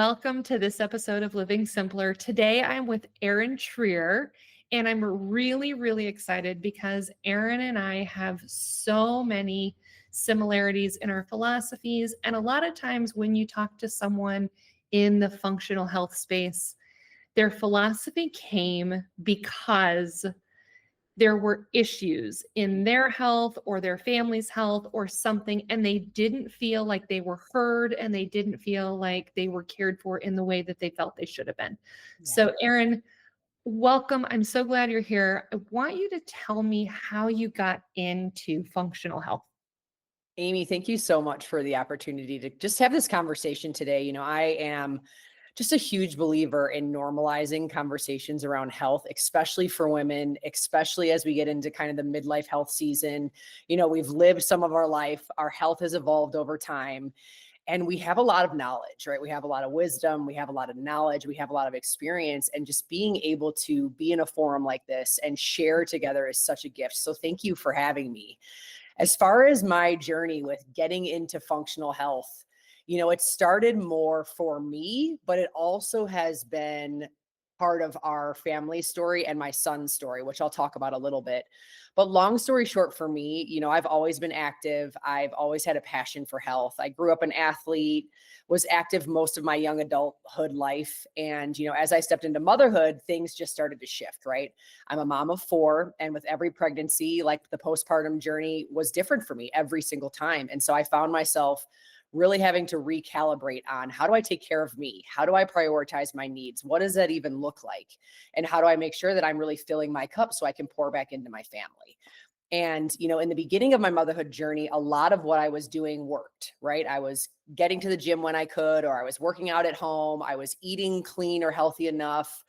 Welcome to this episode of Living Simpler. Today I'm with Erin Trier, and I'm really excited because Erin and I have so many similarities in our philosophies. And a lot of times when you talk to someone in the functional health space, their philosophy came because there were issues in their health or their family's health or something, and they didn't feel like they were heard and they didn't feel like they were cared for in the way that they felt they should have been. Yeah. So, Erin, welcome. I'm so glad you're here. I want you to tell me how you got into functional health. Amy, thank you so much for the opportunity to just have this conversation today. I am just a huge believer in normalizing conversations around health, especially for women, especially as we get into kind of the midlife health season. We've lived some of our life, our health has evolved over time, and we have a lot of knowledge, right? We have a lot of wisdom, we have a lot of knowledge, we have a lot of experience, and just being able to be in a forum like this and share together is such a gift. So thank you for having me. As far as my journey with getting into functional health, it started more for me, but it also has been part of our family story and my son's story, which I'll talk about a little bit. But long story short, for me, I've always been active. I've always had a passion for health. I grew up an athlete, was active most of my young adulthood life. And, as I stepped into motherhood, things just started to shift, right? I'm a mom of four, and with every pregnancy, like the postpartum journey was different for me every single time. And so I found myself really having to recalibrate on, how do I take care of me? How do I prioritize my needs? What does that even look like? And how do I make sure that I'm really filling my cup so I can pour back into my family? And, in the beginning of my motherhood journey, a lot of what I was doing worked, right? I was getting to the gym when I could, or I was working out at home. I was eating clean or healthy enough.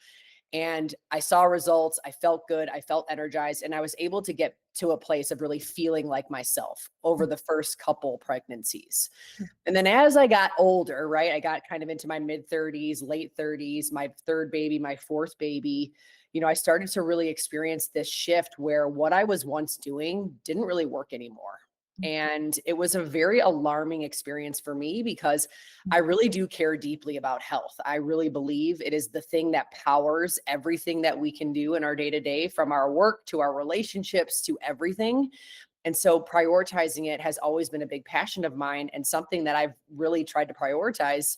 And I saw results. I felt good. I felt energized. And I was able to get to a place of really feeling like myself over the first couple pregnancies. And then as I got older, right, I got kind of into my mid 30s, late 30s, my third baby, my fourth baby, I started to really experience this shift where what I was once doing didn't really work anymore. And it was a very alarming experience for me because I really do care deeply about health. I really believe it is the thing that powers everything that we can do in our day to day, from our work to our relationships to everything. And so prioritizing it has always been a big passion of mine, and something that I've really tried to prioritize,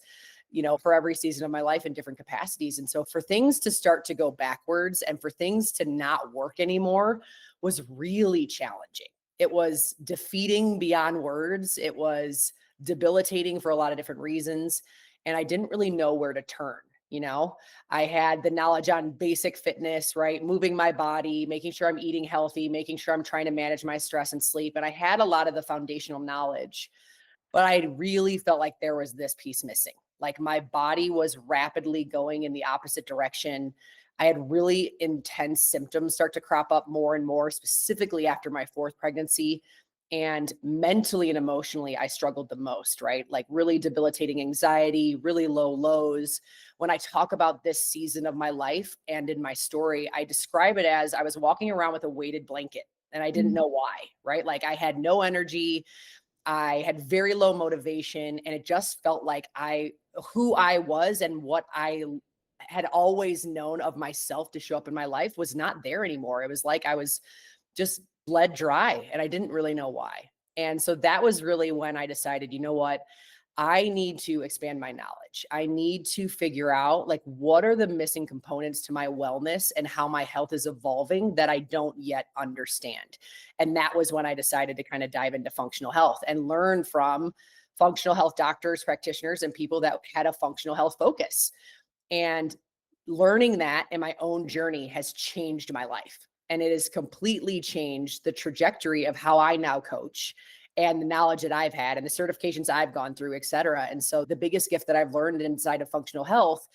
for every season of my life in different capacities. And so for things to start to go backwards and for things to not work anymore was really challenging. It was defeating beyond words. It was debilitating for a lot of different reasons. And I didn't really know where to turn. I had the knowledge on basic fitness, right? Moving my body, making sure I'm eating healthy, making sure I'm trying to manage my stress and sleep. And I had a lot of the foundational knowledge, but I really felt like there was this piece missing. Like my body was rapidly going in the opposite direction. I had really intense symptoms start to crop up more and more, specifically after my fourth pregnancy. And mentally and emotionally, I struggled the most, right? Like really debilitating anxiety, really low lows. When I talk about this season of my life and in my story, I describe it as I was walking around with a weighted blanket and I didn't know why, right? Like I had no energy. I had very low motivation, and it just felt like who I was and what I had always known of myself to show up in my life was not there anymore. It was like I was just bled dry and I didn't really know why. And so that was really when I decided, you know what? I need to expand my knowledge. I need to figure out, like, what are the missing components to my wellness and how my health is evolving that I don't yet understand. And that was when I decided to kind of dive into functional health and learn from functional health doctors, practitioners, and people that had a functional health focus. And learning that in my own journey has changed my life. And it has completely changed the trajectory of how I now coach and the knowledge that I've had and the certifications I've gone through, et cetera. And so the biggest gift that I've learned inside of functional health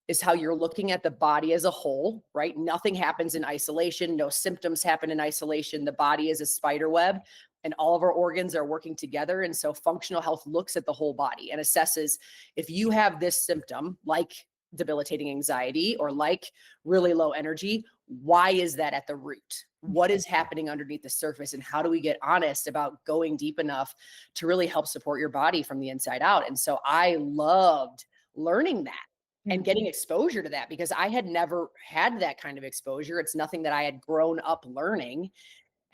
is how you're looking at the body as a whole, right? Nothing happens in isolation. No symptoms happen in isolation. The body is a spider web and all of our organs are working together. And so functional health looks at the whole body and assesses, if you have this symptom, like debilitating anxiety or like really low energy, why is that at the root? What is happening underneath the surface? And how do we get honest about going deep enough to really help support your body from the inside out? And so I loved learning that and getting Mhm. exposure to that because I had never had that kind of exposure. It's nothing that I had grown up learning.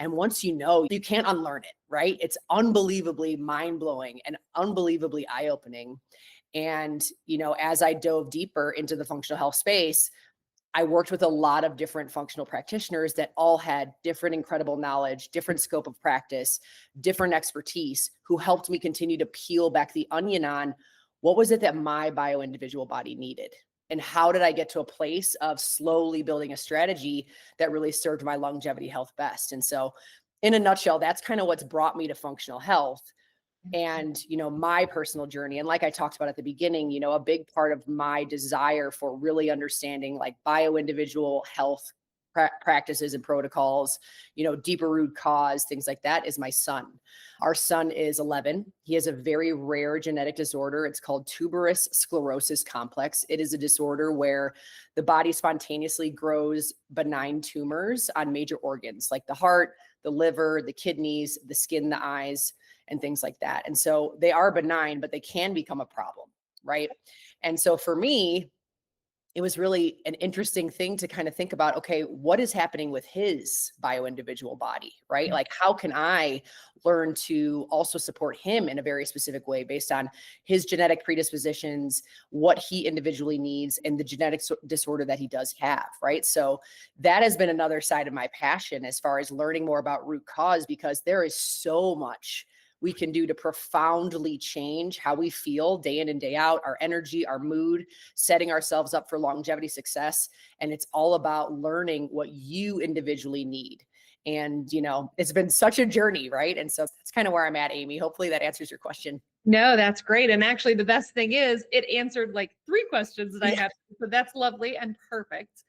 And once you know, you can't unlearn it, right? It's unbelievably mind blowing and unbelievably eye opening. And, as I dove deeper into the functional health space, I worked with a lot of different functional practitioners that all had different incredible knowledge, different scope of practice, different expertise who helped me continue to peel back the onion on what was it that my bioindividual body needed? And how did I get to a place of slowly building a strategy that really served my longevity health best? And so, in a nutshell, that's kind of what's brought me to functional health and my personal journey. And like I talked about at the beginning, a big part of my desire for really understanding like bioindividual health practices and protocols, deeper root cause, things like that, is my son. Our son is 11. He has a very rare genetic disorder. It's called tuberous sclerosis complex. It is a disorder where the body spontaneously grows benign tumors on major organs like the heart, the liver, the kidneys, the skin, the eyes, and things like that. And so they are benign, but they can become a problem, right? And so for me, it was really an interesting thing to kind of think about, okay, what is happening with his bioindividual body, right? Like, how can I learn to also support him in a very specific way based on his genetic predispositions, what he individually needs, and the genetic disorder that he does have, right? So that has been another side of my passion as far as learning more about root cause, because there is so much we can do to profoundly change how we feel day in and day out, our energy, our mood, setting ourselves up for longevity success. And it's all about learning what you individually need. And, it's been such a journey, right? And so that's kind of where I'm at, Amy. Hopefully that answers your question. No, that's great. And actually, the best thing is it answered like 3 questions that I Yeah. had. So that's lovely and perfect.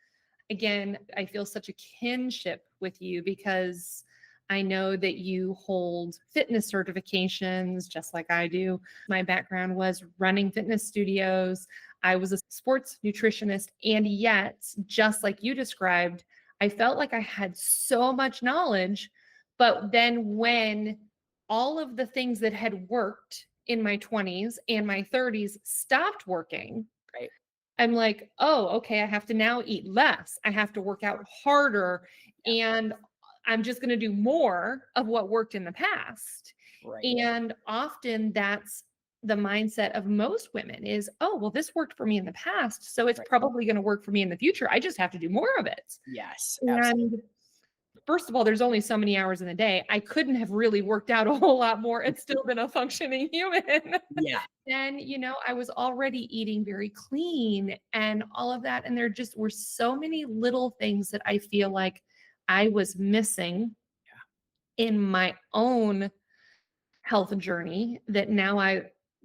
Again, I feel such a kinship with you because I know that you hold fitness certifications just like I do. My background was running fitness studios. I was a sports nutritionist. And yet, just like you described, I felt like I had so much knowledge. But then when all of the things that had worked in my 20s and my 30s stopped working, Right. I'm like, oh, okay, I have to now eat less. I have to work out harder. Yeah. And I'm just going to do more of what worked in the past. Right. And often that's the mindset of most women is, oh, well, this worked for me in the past. So it's Right. probably going to work for me in the future. I just have to do more of it. Yes, absolutely. And first of all, there's only so many hours in a day. I couldn't have really worked out a whole lot more and still been a functioning human. Yeah. And, I was already eating very clean and all of that. And there just were so many little things that I feel like I was missing in my own health journey that now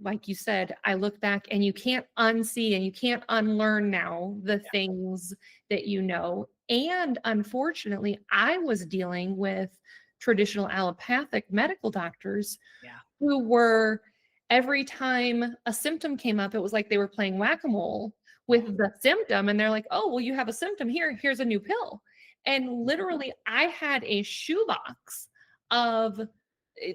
like you said, I look back and you can't unsee and you can't unlearn now the Yeah. things that you know. And unfortunately, I was dealing with traditional allopathic medical doctors Yeah. who were every time a symptom came up, it was like they were playing whack-a-mole Oh, with the symptom. And they're like, oh, well, you have a symptom here. Here's a new pill. And literally, I had a shoebox of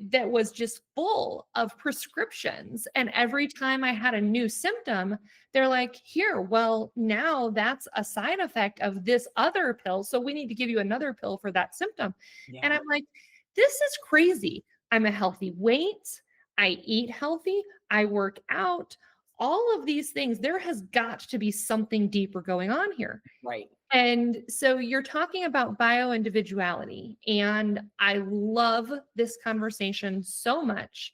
that was just full of prescriptions. And every time I had a new symptom, they're like, here, well, now that's a side effect of this other pill. So we need to give you another pill for that symptom. And yeah. I'm like, this is crazy. I'm a healthy weight. I eat healthy. I work out. All of these things, there has got to be something deeper going on here. Right. And so you're talking about bioindividuality. And I love this conversation so much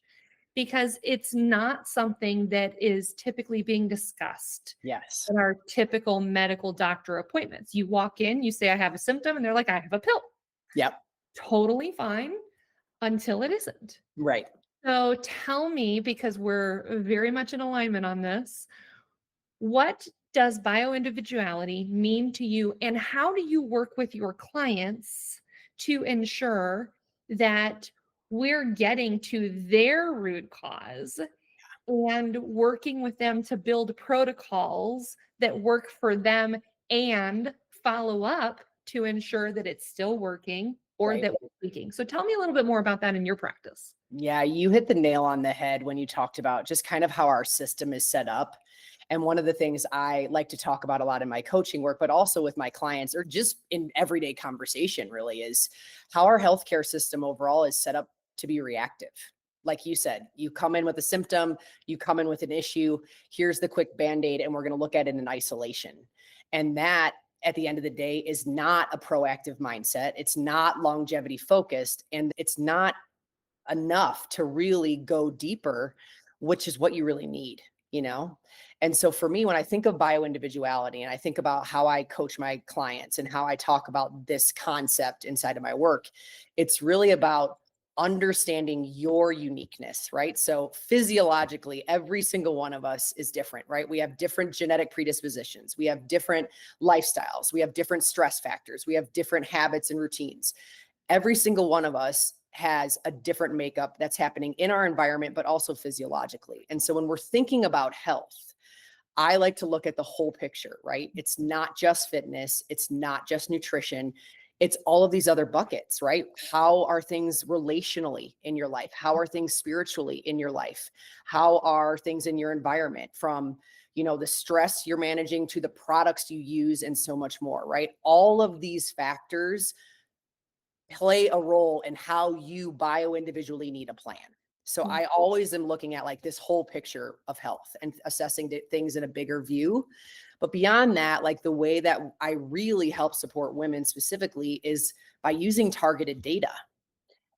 because it's not something that is typically being discussed Yes. in our typical medical doctor appointments. You walk in, you say, I have a symptom, and they're like, I have a pill. Yep. Totally fine until it isn't. Right. So tell me, because we're very much in alignment on this, what does bioindividuality mean to you, and how do you work with your clients to ensure that we're getting to their root cause and working with them to build protocols that work for them and follow up to ensure that it's still working or Right. that we're tweaking? So tell me a little bit more about that in your practice. Yeah, you hit the nail on the head when you talked about just kind of how our system is set up. And one of the things I like to talk about a lot in my coaching work, but also with my clients or just in everyday conversation really, is how our healthcare system overall is set up to be reactive. Like you said, you come in with a symptom, you come in with an issue, here's the quick band-aid, and we're going to look at it in isolation. And that at the end of the day is not a proactive mindset. It's not longevity focused, and it's not enough to really go deeper, which is what you really need, you know? And so for me, when I think of bioindividuality and I think about how I coach my clients and how I talk about this concept inside of my work, it's really about understanding your uniqueness, right? So physiologically, every single one of us is different, right? We have different genetic predispositions. We have different lifestyles. We have different stress factors. We have different habits and routines. Every single one of us has a different makeup that's happening in our environment, but also physiologically. And so when we're thinking about health, I like to look at the whole picture, right? It's not just fitness. It's not just nutrition. It's all of these other buckets, right? How are things relationally in your life? How are things spiritually in your life? How are things in your environment, from, you know, the stress you're managing to the products you use and so much more, right? All of these factors play a role in how you bio-individually need a plan. So Mm. I always am looking at like this whole picture of health and assessing things in a bigger view. But beyond that, like the way that I really help support women specifically is by using targeted data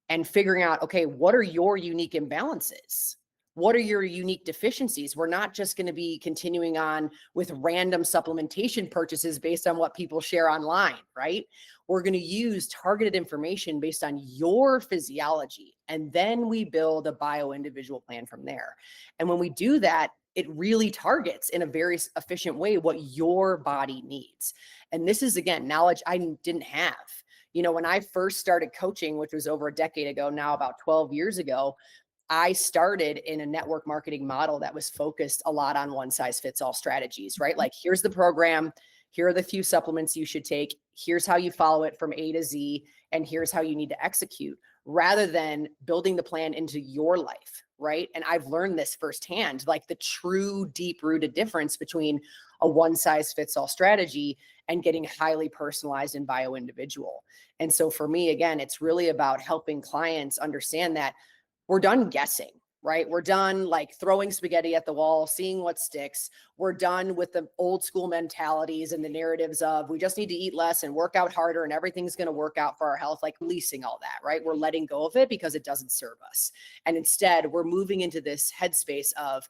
and figuring out, okay, what are your unique imbalances? What are your unique deficiencies? We're not just going to be continuing on with random supplementation purchases based on what people share online, right? We're going to use targeted information based on your physiology. And then we build a bio-individual plan from there. And when we do that, it really targets in a very efficient way what your body needs. And this is, again, knowledge I didn't have. You know, when I first started coaching, which was over a decade ago, now about 12 years ago, I started in a network marketing model that was focused a lot on one size fits all strategies, right? Like, here's the program, here are the few supplements you should take, here's how you follow it from A to Z, and here's how you need to execute, rather than building the plan into your life, right? And I've learned this firsthand, like the true deep rooted difference between a one size fits all strategy and getting highly personalized and bio individual. And so for me, again, it's really about helping clients understand that we're done guessing, right? We're done like throwing spaghetti at the wall, seeing what sticks. We're done with the old school mentalities and the narratives of we just need to eat less and work out harder and everything's going to work out for our health, like leasing all that, right? We're letting go of it because it doesn't serve us. And instead, we're moving into this headspace of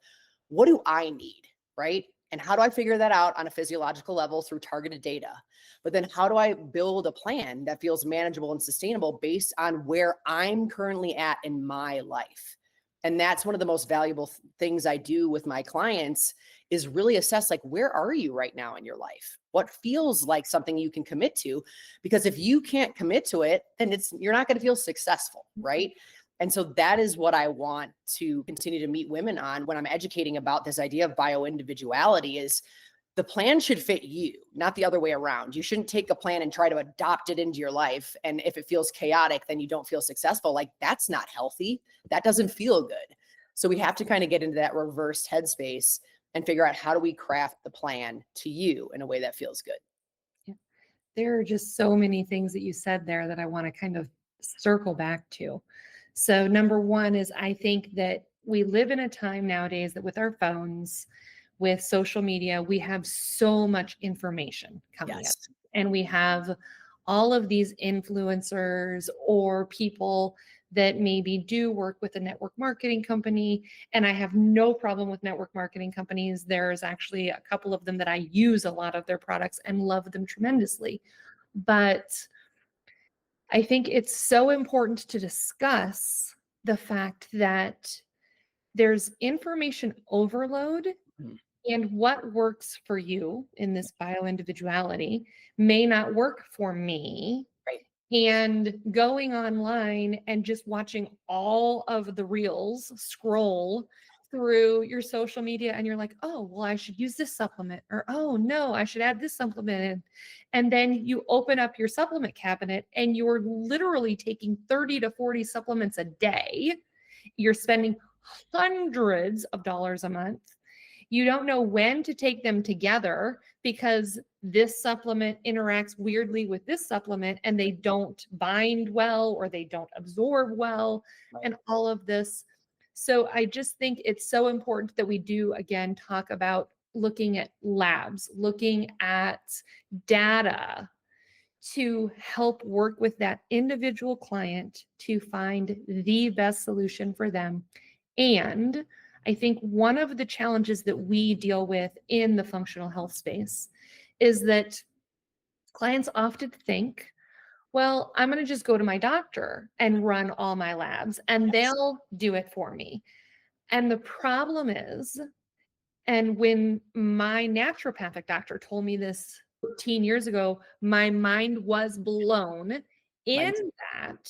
what do I need, right? And how do I figure that out on a physiological level through targeted data? But then how do I build a plan that feels manageable and sustainable based on where I'm currently at in my life? And that's one of the most valuable things I do with my clients is really assess, like, where are you right now in your life? What feels like something you can commit to? Because if you can't commit to it, then you're not going to feel successful, right? And so that is what I want to continue to meet women on when I'm educating about this idea of bio-individuality is the plan should fit you, not the other way around. You shouldn't take a plan and try to adopt it into your life. And if it feels chaotic, then you don't feel successful. Like, that's not healthy. That doesn't feel good. So we have to kind of get into that reversed headspace and figure out, how do we craft the plan to you in a way that feels good? Yeah. There are just so many things that you said there that I want to kind of circle back to. So, number one is I think that we live in a time nowadays that with our phones, with social media, we have so much information coming up. Yes. And we have all of these influencers or people that maybe do work with a network marketing company. And I have no problem with network marketing companies. There's actually a couple of them that I use a lot of their products and love them tremendously. But I think it's so important to discuss the fact that there's information overload, Mhm. and what works for you in this bio-individuality may not work for me. Right. And going online and just watching all of the reels scroll through your social media, and you're like, oh, well, I should use this supplement, or oh, no, I should add this supplement in. And then you open up your supplement cabinet and you're literally taking 30 to 40 supplements a day. You're spending hundreds of dollars a month. You don't know when to take them together because this supplement interacts weirdly with this supplement and they don't bind well or they don't absorb well Right. and all of this. So I just think it's so important that we do, again, talk about looking at labs, looking at data to help work with that individual client to find the best solution for them. And I think one of the challenges that we deal with in the functional health space is that clients often think, well, I'm going to just go to my doctor and run all my labs and Yes. they'll do it for me. And the problem is, and when my naturopathic doctor told me this 15 years ago, my mind was blown in Mine too. that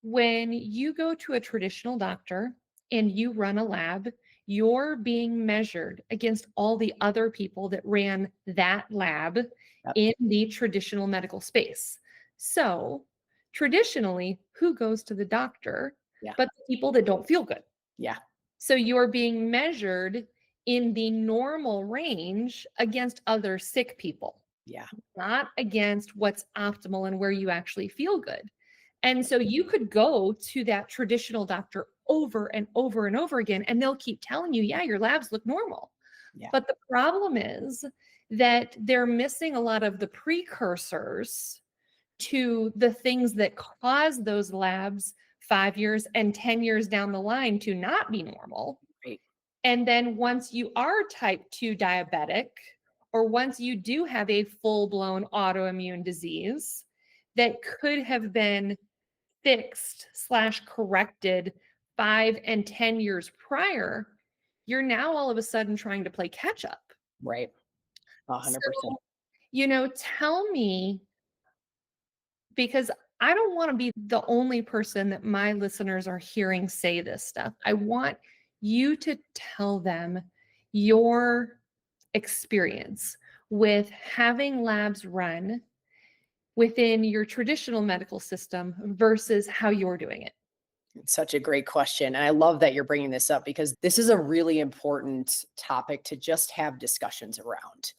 when you go to a traditional doctor and you run a lab, you're being measured against all the other people that ran that lab Yep. in the traditional medical space. So, traditionally, who goes to the doctor Yeah. but the people that don't feel good? Yeah. So you're being measured in the normal range against other sick people, Yeah. not against what's optimal and where you actually feel good. And so you could go to that traditional doctor over and over and over again, and they'll keep telling you, yeah, your labs look normal. Yeah. But the problem is that they're missing a lot of the precursors to the things that cause those labs 5 years and 10 years down the line to not be normal. Right. And then once you are type 2 diabetic, or once you do have a full blown autoimmune disease that could have been fixed slash corrected 5 and 10 years prior, you're now all of a sudden trying to play catch up. Right. 100%. So, tell me, because I don't want to be the only person that my listeners are hearing say this stuff. I want you to tell them your experience with having labs run within your traditional medical system versus how you're doing it. It's such a great question. And I love that you're bringing this up because this is a really important topic to just have discussions around.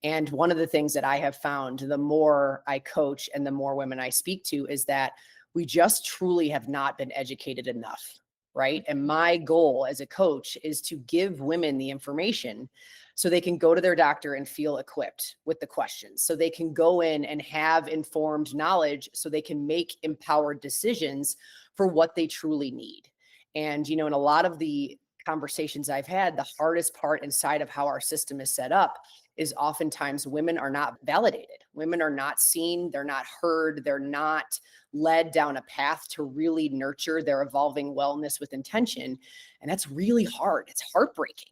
And one of the things that I have found, the more I coach and the more women I speak to, is that we just truly have not been educated enough. Right. And my goal as a coach is to give women the information so they can go to their doctor and feel equipped with the questions. So they can go in and have informed knowledge so they can make empowered decisions for what they truly need. And, in a lot of the conversations I've had, the hardest part inside of how our system is set up is oftentimes women are not validated. Women are not seen, they're not heard, they're not led down a path to really nurture their evolving wellness with intention. And that's really hard. It's heartbreaking.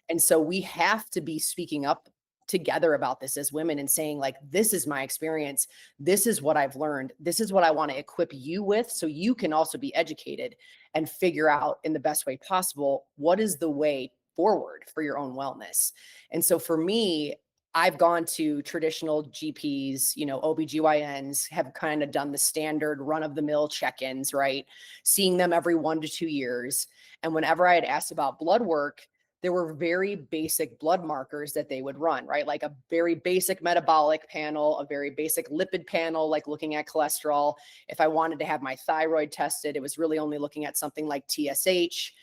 And so we have to be speaking up together about this as women and saying, like, this is my experience. This is what I've learned. This is what I want to equip you with so you can also be educated and figure out in the best way possible what is the way forward for your own wellness. And so for me, I've gone to traditional GPs, OBGYNs have kind of done the standard run of the mill check-ins, right? Seeing them every 1 to 2 years. And whenever I had asked about blood work, there were very basic blood markers that they would run, right? Like a very basic metabolic panel, a very basic lipid panel, like looking at cholesterol. If I wanted to have my thyroid tested, it was really only looking at something like TSH,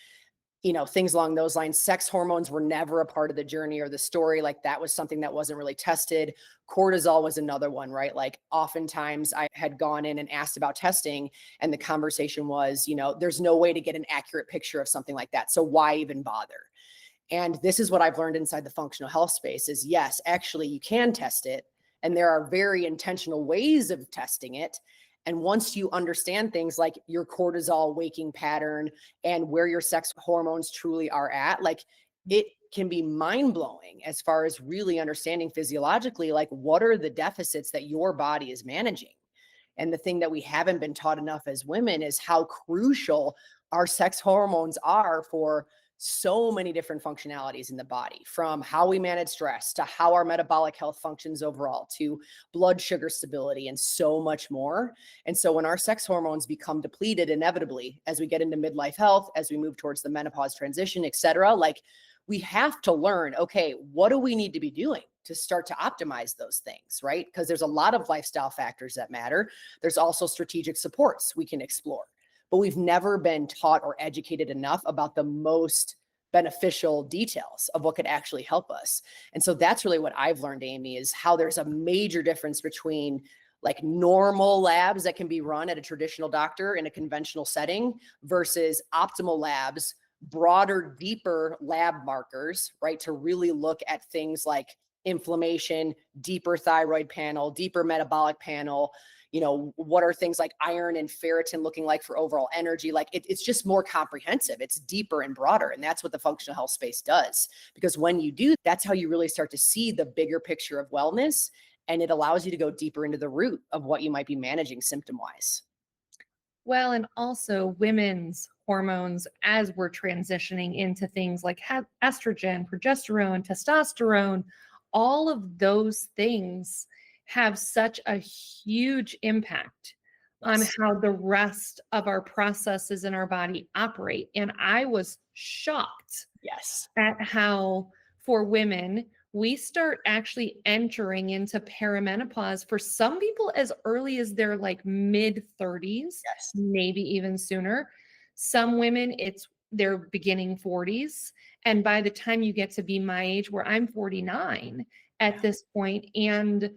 things along those lines. Sex hormones were never a part of the journey or the story. Like that was something that wasn't really tested. Cortisol was another one, right? Like oftentimes I had gone in and asked about testing and the conversation was, there's no way to get an accurate picture of something like that. So why even bother? And this is what I've learned inside the functional health space is yes, actually you can test it. And there are very intentional ways of testing it. And once you understand things like your cortisol waking pattern and where your sex hormones truly are at, like it can be mind blowing as far as really understanding physiologically, like what are the deficits that your body is managing. And the thing that we haven't been taught enough as women is how crucial our sex hormones are for so many different functionalities in the body, from how we manage stress to how our metabolic health functions overall to blood sugar stability and so much more. And so when our sex hormones become depleted inevitably as we get into midlife health, as we move towards the menopause transition, et cetera, like we have to learn, okay, what do we need to be doing to start to optimize those things, right? Because there's a lot of lifestyle factors that matter. There's also strategic supports we can explore, but we've never been taught or educated enough about the most beneficial details of what could actually help us. And so that's really what I've learned, Amy, is how there's a major difference between like normal labs that can be run at a traditional doctor in a conventional setting versus optimal labs, broader, deeper lab markers, right? To really look at things like inflammation, deeper thyroid panel, deeper metabolic panel. What are things like iron and ferritin looking like for overall energy? Like it's just more comprehensive. It's deeper and broader. And that's what the functional health space does. Because when you do, that's how you really start to see the bigger picture of wellness. And it allows you to go deeper into the root of what you might be managing symptom wise. Well, and also women's hormones as we're transitioning into things like estrogen, progesterone, testosterone, all of those things have such a huge impact on Yes. how the rest of our processes in our body operate. And I was shocked Yes. at how, for women, we start actually entering into perimenopause for some people as early as their like mid 30s, Yes. maybe even sooner. Some women, it's their beginning 40s. And by the time you get to be my age, where I'm 49 Yeah. at this point, and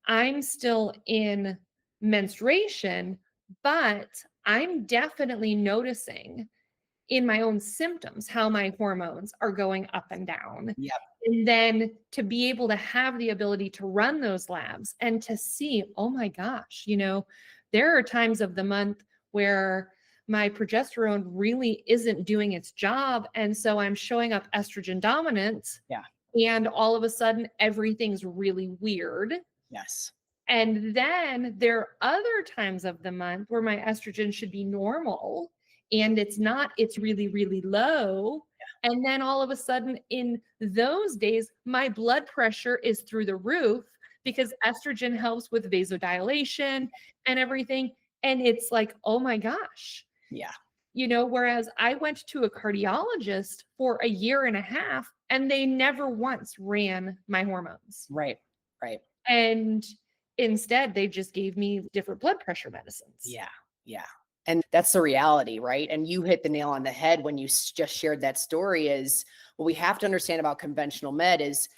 I'm still in menstruation, but I'm definitely noticing in my own symptoms how my hormones are going up and down. Yep. And then to be able to have the ability to run those labs and to see, oh my gosh, there are times of the month where my progesterone really isn't doing its job. And so I'm showing up estrogen dominant. Yeah. And all of a sudden, everything's really weird. Yes. And then there are other times of the month where my estrogen should be normal and it's not, it's really, really low. And then all of a sudden in those days, my blood pressure is through the roof because estrogen helps with vasodilation and everything. And it's like, oh my gosh, Yeah. whereas I went to a cardiologist for a year and a half and they never once ran my hormones. Right. Right. And instead, they just gave me different blood pressure medicines. Yeah. Yeah. And that's the reality, right? And you hit the nail on the head when you just shared that story is what we have to understand about conventional med is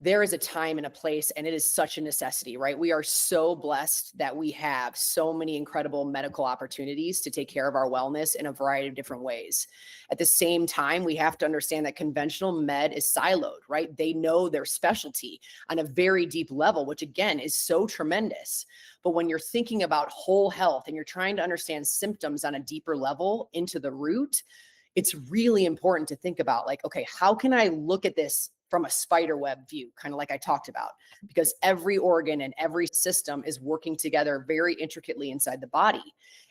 there is a time and a place, and it is such a necessity, right? We are so blessed that we have so many incredible medical opportunities to take care of our wellness in a variety of different ways. At the same time, we have to understand that conventional med is siloed, right? They know their specialty on a very deep level, which again is so tremendous. But when you're thinking about whole health and you're trying to understand symptoms on a deeper level into the root, it's really important to think about like, okay, how can I look at this from a spider web view, kind of like I talked about, because every organ and every system is working together very intricately inside the body.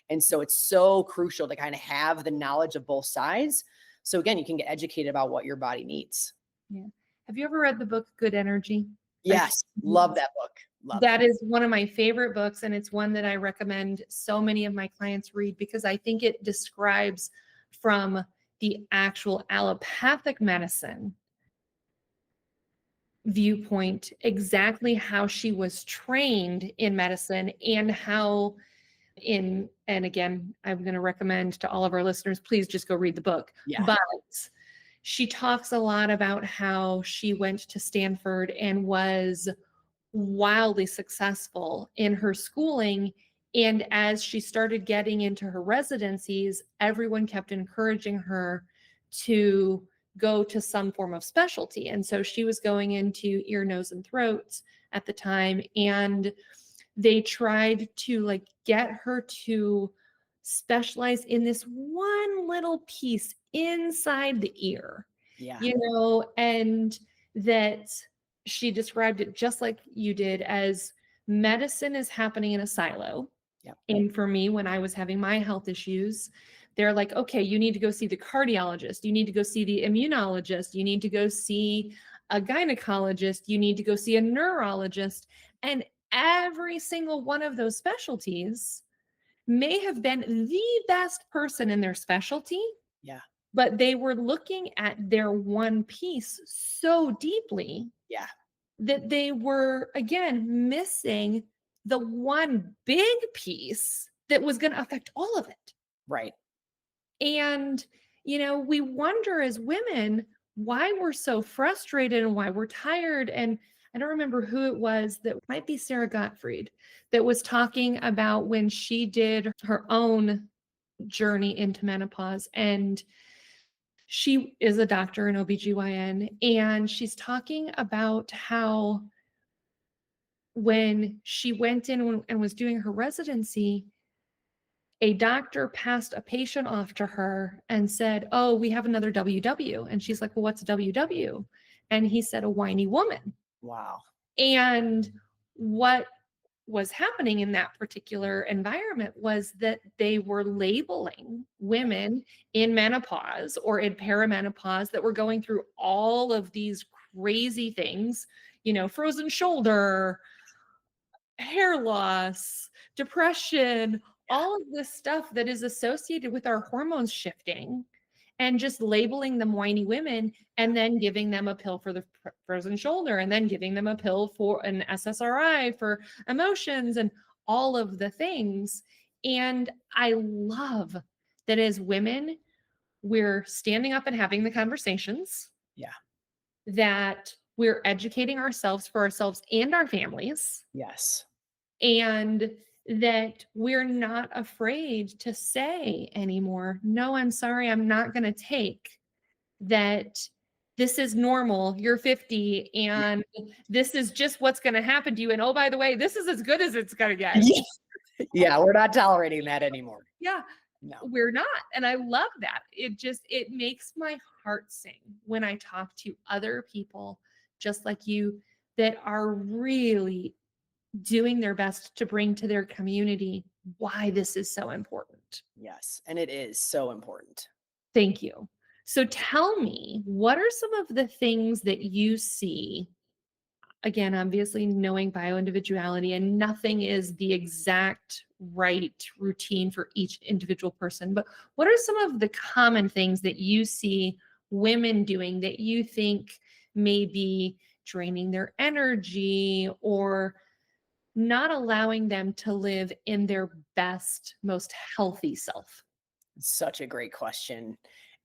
And so it's so crucial to kind of have the knowledge of both sides. So again, you can get educated about what your body needs. Yeah. Have you ever read the book Good Energy? Yes. Love that book. Love it. That is one of my favorite books. And it's one that I recommend so many of my clients read because I think it describes from the actual allopathic medicine viewpoint exactly how she was trained in medicine and how and again I'm going to recommend to all of our listeners, please just go read the book. Yeah. But she talks a lot about how she went to Stanford and was wildly successful in her schooling, and as she started getting into her residencies, everyone kept encouraging her to go to some form of specialty. And so she was going into ear, nose, and throat at the time. And they tried to like get her to specialize in this one little piece inside the ear, Yeah. and that she described it just like you did as medicine is happening in a silo. Yep. And for me, when I was having my health issues, they're like, okay, you need to go see the cardiologist. You need to go see the immunologist. You need to go see a gynecologist. You need to go see a neurologist. And every single one of those specialties may have been the best person in their specialty. Yeah. but they were looking at their one piece so deeply Yeah. that they were, again, missing the one big piece that was going to affect all of it. Right. And, we wonder as women why we're so frustrated and why we're tired. And I don't remember who it was, that might be Sarah Gottfried, that was talking about when she did her own journey into menopause. And she is a doctor, an OBGYN, and she's talking about how when she went in and was doing her residency, a doctor passed a patient off to her and said, "Oh, we have another WW." And she's like, "Well, what's a WW?" And he said, "A whiny woman." Wow. And what was happening in that particular environment was that they were labeling women in menopause or in perimenopause that were going through all of these crazy things, frozen shoulder, hair loss, depression, Yeah. all of this stuff that is associated with our hormones shifting, and just labeling them whiny women and then giving them a pill for the frozen shoulder and then giving them a pill for an SSRI for emotions and all of the things. And I love that as women, we're standing up and having the conversations, Yeah. that we're educating ourselves for ourselves and our families, Yes. and that we're not afraid to say anymore, "No, I'm sorry, I'm not going to take that. This is normal. You're 50 and this is just what's going to happen to you. And oh, by the way, this is as good as it's going to get." Yeah. Yeah. We're not tolerating that anymore. Yeah, No. we're not. And I love that. It makes my heart sing when I talk to other people just like you that are really doing their best to bring to their community why this is so important. Yes. And it is so important. Thank you. So tell me, what are some of the things that you see? Again, obviously knowing bioindividuality, and nothing is the exact right routine for each individual person, but what are some of the common things that you see women doing that you think may be draining their energy or not allowing them to live in their best, most healthy self? Such a great question.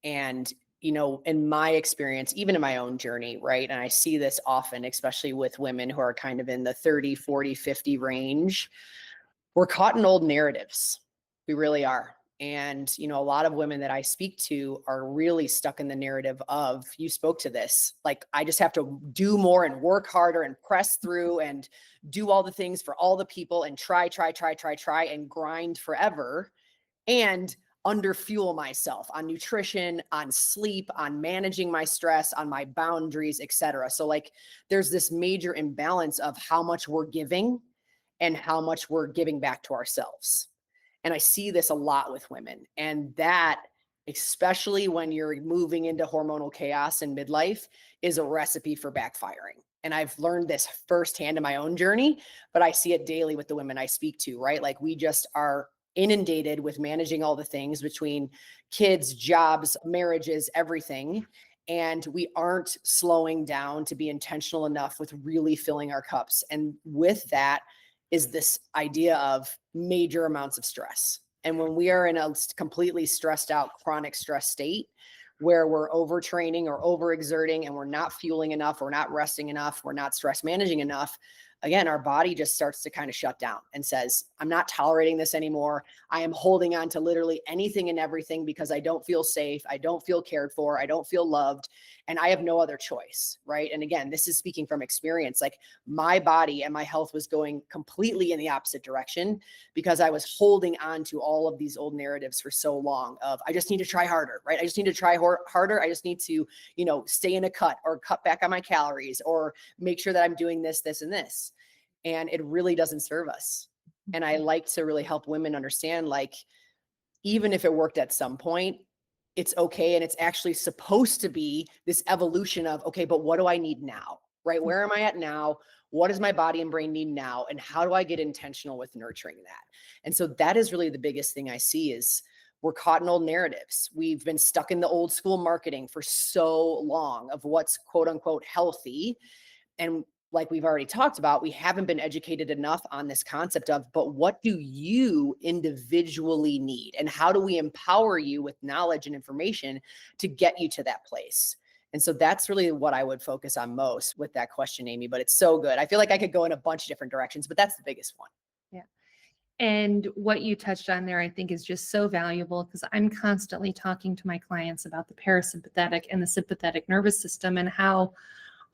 And, in my experience, even in my own journey, right? And I see this often, especially with women who are kind of in the 30, 40, 50 range. We're caught in old narratives. We really are. And, a lot of women that I speak to are really stuck in the narrative of, you spoke to this, like, I just have to do more and work harder and press through and do all the things for all the people and try and grind forever and underfuel myself on nutrition, on sleep, on managing my stress, on my boundaries, etc. So like there's this major imbalance of how much we're giving and how much we're giving back to ourselves. And I see this a lot with women. And that, especially when you're moving into hormonal chaos in midlife, is a recipe for backfiring. And I've learned this firsthand in my own journey, but I see it daily with the women I speak to, right? Like we just are inundated with managing all the things between kids, jobs, marriages, everything. And we aren't slowing down to be intentional enough with really filling our cups. And with that is this idea of major amounts of stress. And when we are in a completely stressed out, chronic stress state, where we're overtraining or overexerting and we're not fueling enough, we're not resting enough, we're not stress managing enough, again, our body just starts to kind of shut down and says, I'm not tolerating this anymore. I am holding on to literally anything and everything because I don't feel safe. I don't feel cared for. I don't feel loved. And I have no other choice. Right. And again, this is speaking from experience. Like my body and my health was going completely in the opposite direction because I was holding on to all of these old narratives for so long of, I just need to try harder. Right. I just need to try harder. I just need to, stay in a cut or cut back on my calories or make sure that I'm doing this, this, and this. And it really doesn't serve us. And I like to really help women understand, like, even if it worked at some point, it's okay. And it's actually supposed to be this evolution of, okay, but what do I need now? Right? Where am I at now? What does my body and brain need now? And how do I get intentional with nurturing that? And so that is really the biggest thing I see is we're caught in old narratives. We've been stuck in the old school marketing for so long of what's quote unquote healthy. And like we've already talked about, we haven't been educated enough on this concept of, but what do you individually need? And how do we empower you with knowledge and information to get you to that place? And so that's really what I would focus on most with that question, Amy. But it's so good. I feel like I could go in a bunch of different directions, but that's the biggest one. Yeah. And what you touched on there, I think, is just so valuable because I'm constantly talking to my clients about the parasympathetic and the sympathetic nervous system and how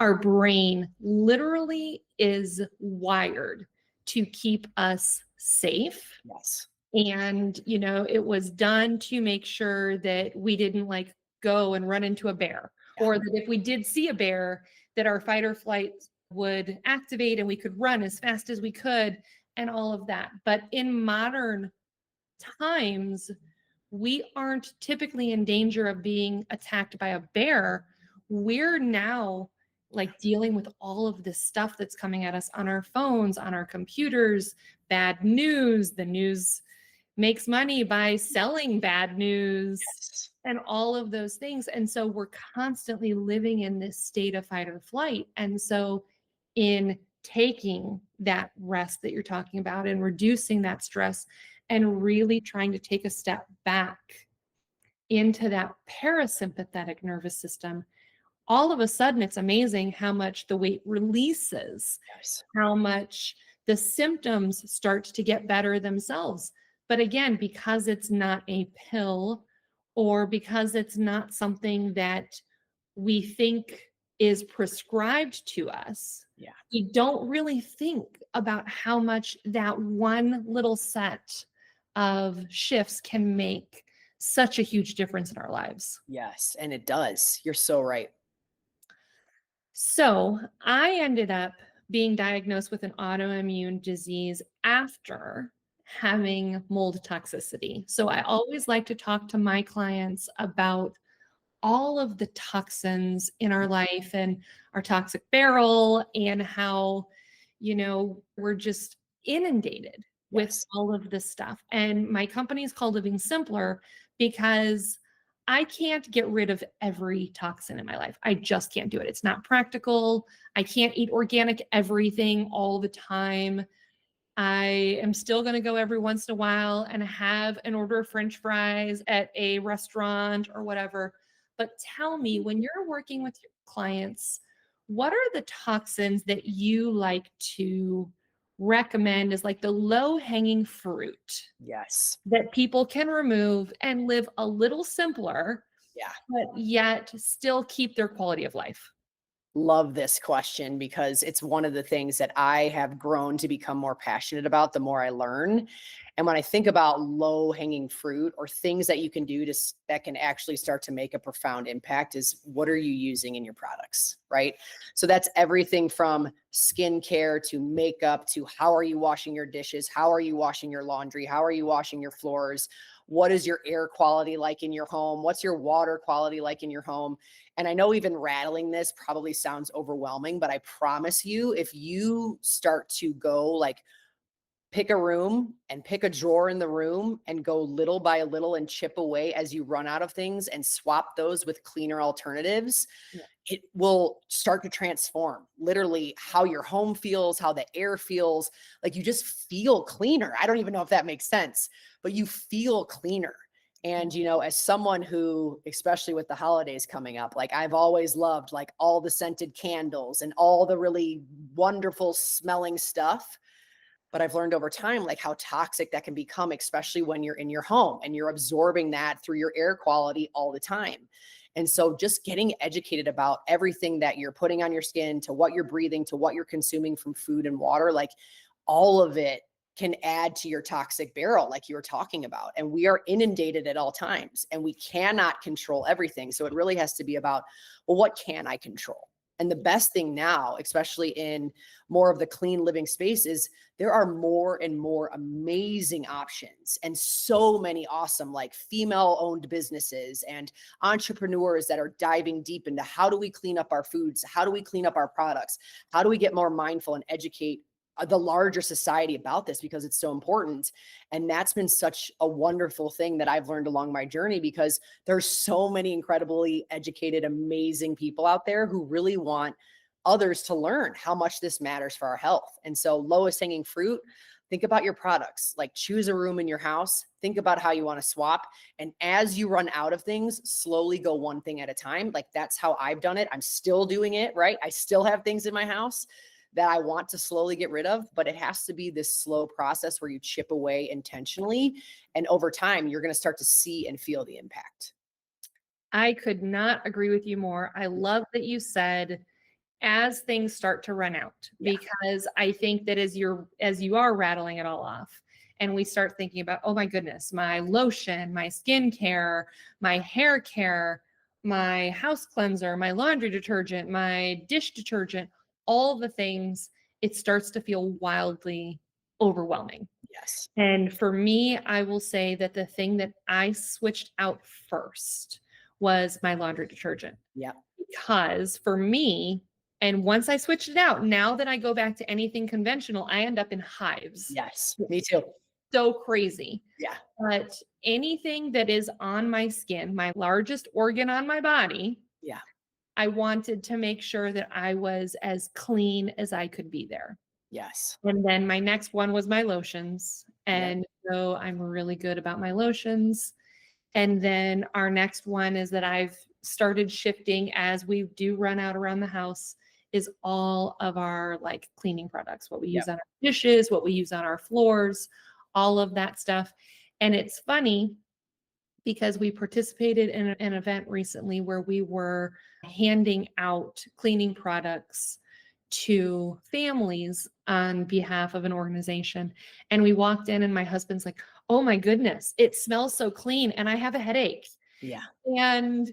our brain literally is wired to keep us safe. Yes. And, it was done to make sure that we didn't like go and run into a bear, Yeah. or that if we did see a bear, that our fight or flight would activate and we could run as fast as we could and all of that. But in modern times, we aren't typically in danger of being attacked by a bear. We're now like dealing with all of this stuff that's coming at us on our phones, on our computers, bad news. The news makes money by selling bad news Yes. and all of those things. And so we're constantly living in this state of fight or flight. And so in taking that rest that you're talking about and reducing that stress and really trying to take a step back into that parasympathetic nervous system, all of a sudden it's amazing how much the weight releases, Yes. how much the symptoms start to get better themselves. But again, because it's not a pill or because it's not something that we think is prescribed to us, Yeah. we don't really think about how much that one little set of shifts can make such a huge difference in our lives. Yes. And it does. You're so right. So I ended up being diagnosed with an autoimmune disease after having mold toxicity. So I always like to talk to my clients about all of the toxins in our life and our toxic barrel and how, we're just inundated with Yes. all of this stuff. And my company is called Living Simpler because I can't get rid of every toxin in my life. I just can't do it. It's not practical. I can't eat organic everything all the time. I am still going to go every once in a while and have an order of French fries at a restaurant or whatever. But tell me, when you're working with your clients, what are the toxins that you like to recommend as like the low hanging fruit Yes. that people can remove and live a little simpler, Yeah. but yet still keep their quality of life? Love this question because it's one of the things that I have grown to become more passionate about the more I learn. And when I think about low hanging fruit or things that you can do that can actually start to make a profound impact is what are you using in your products, right? So that's everything from skincare to makeup to how are you washing your dishes? How are you washing your laundry? How are you washing your floors? What is your air quality like in your home? What's your water quality like in your home? And I know even rattling this probably sounds overwhelming, but I promise you, if you start to go like pick a room and pick a drawer in the room and go little by little and chip away as you run out of things and swap those with cleaner alternatives, Yeah. it will start to transform literally how your home feels, how the air feels. Like you just feel cleaner. I don't even know if that makes sense, but you feel cleaner. And, as someone who, especially with the holidays coming up, like I've always loved like all the scented candles and all the really wonderful smelling stuff. But I've learned over time, like how toxic that can become, especially when you're in your home and you're absorbing that through your air quality all the time. And so just getting educated about everything that you're putting on your skin, to what you're breathing, to what you're consuming from food and water, like all of it can add to your toxic barrel, like you were talking about. And we are inundated at all times and we cannot control everything. So it really has to be about, well, what can I control? And the best thing now, especially in more of the clean living spaces, there are more and more amazing options and so many awesome like female owned businesses and entrepreneurs that are diving deep into how do we clean up our foods? How do we clean up our products? How do we get more mindful and educate the larger society about this because it's so important. And that's been such a wonderful thing that I've learned along my journey, because there's so many incredibly educated, amazing people out there who really want others to learn how much this matters for our health. And so, lowest hanging fruit, think about your products. Like, choose a room in your house, think about how you want to swap. And as you run out of things, slowly go one thing at a time. Like, that's how I've done it. I'm still doing it, right? I still have things in my house that I want to slowly get rid of, but it has to be this slow process where you chip away intentionally. And over time, you're going to start to see and feel the impact. I could not agree with you more. I love that you said as things start to run out, Yeah. because I think that as you are rattling it all off and we start thinking about, oh my goodness, my lotion, my skincare, my hair care, my house cleanser, my laundry detergent, my dish detergent, all the things, it starts to feel wildly overwhelming. Yes. And for me, I will say that the thing that I switched out first was my laundry detergent. Yeah. Because for me, and once I switched it out, now that I go back to anything conventional, I end up in hives. Yes. Me too. So crazy. Yeah. But anything that is on my skin, my largest organ on my body, Yeah. I wanted to make sure that I was as clean as I could be there. Yes. And then my next one was my lotions. Yep. And so I'm really good about my lotions. And then our next one is that I've started shifting as we do run out around the house is all of our like cleaning products, what we use Yep. on our dishes, what we use on our floors, all of that stuff. And it's funny because we participated in an event recently where we were handing out cleaning products to families on behalf of an organization. And we walked in and my husband's like, oh my goodness, it smells so clean and I have a headache. Yeah. And,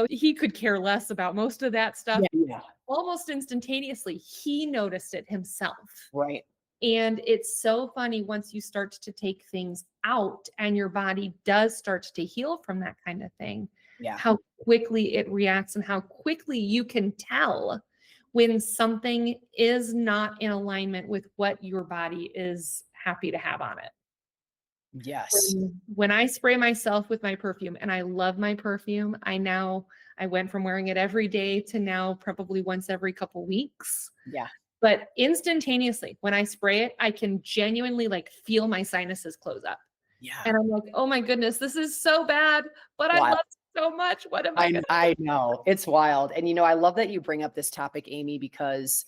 he could care less about most of that stuff. Yeah. Yeah. Almost instantaneously, he noticed it himself. Right. And it's so funny once you start to take things out and your body does start to heal from that kind of thing, Yeah. how quickly it reacts and how quickly you can tell when something is not in alignment with what your body is happy to have on it. Yes. When I spray myself with my perfume, and I love my perfume, I went from wearing it every day to now probably once every couple weeks. Yeah. But instantaneously, when I spray it, I can genuinely like feel my sinuses close up. Yeah. And I'm like, oh my goodness, this is so bad, but I Wild. love it so much. What am I going to I know, it's wild. And I love that you bring up this topic, Amy, because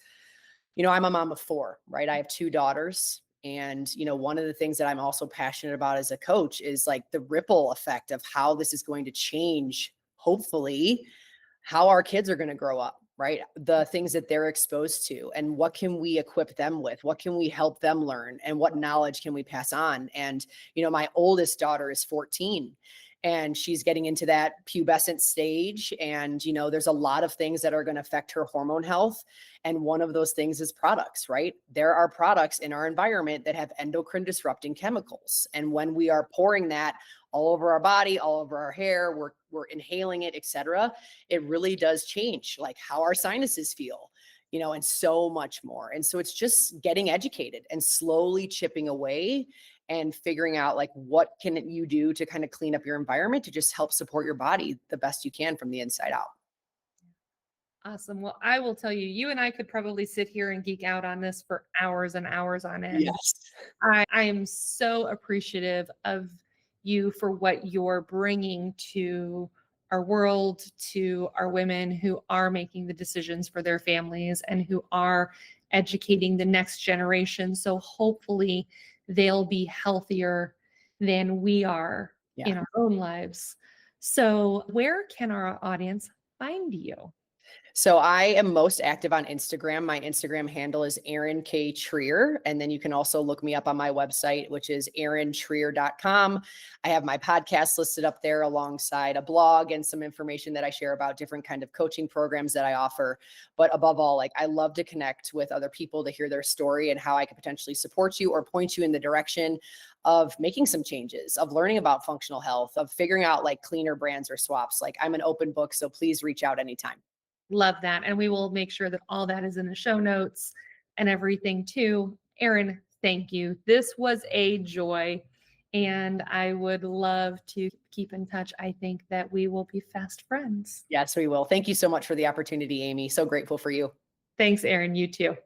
I'm a mom of four, right? I have two daughters. And, one of the things that I'm also passionate about as a coach is like the ripple effect of how this is going to change, hopefully, how our kids are going to grow up, right? The things that they're exposed to, and what can we equip them with? What can we help them learn? And what knowledge can we pass on? And, my oldest daughter is 14. And she's getting into that pubescent stage. And, there's a lot of things that are going to affect her hormone health. And one of those things is products, right? There are products in our environment that have endocrine disrupting chemicals. And when we are pouring that all over our body, all over our hair, we're inhaling it, et cetera, it really does change like how our sinuses feel, and so much more. And so it's just getting educated and slowly chipping away and figuring out like what can you do to kind of clean up your environment to just help support your body the best you can from the inside out. Awesome. Well, I will tell you, you and I could probably sit here and geek out on this for hours and hours on end. Yes. I am so appreciative of you for what you're bringing to our world, to our women who are making the decisions for their families and who are educating the next generation. So hopefully they'll be healthier than we are in our own lives. So where can our audience find you? So I am most active on Instagram. My Instagram handle is Erin K. Trier. And then you can also look me up on my website, which is erintrier.com. I have my podcast listed up there alongside a blog and some information that I share about different kind of coaching programs that I offer. But above all, like I love to connect with other people to hear their story and how I could potentially support you or point you in the direction of making some changes, of learning about functional health, of figuring out like cleaner brands or swaps. Like I'm an open book, so please reach out anytime. Love that. And we will make sure that all that is in the show notes and everything too. Erin, thank you. This was a joy, and I would love to keep in touch. I think that we will be fast friends. Yes, we will. Thank you so much for the opportunity, Amy. So grateful for you. Thanks, Erin. You too.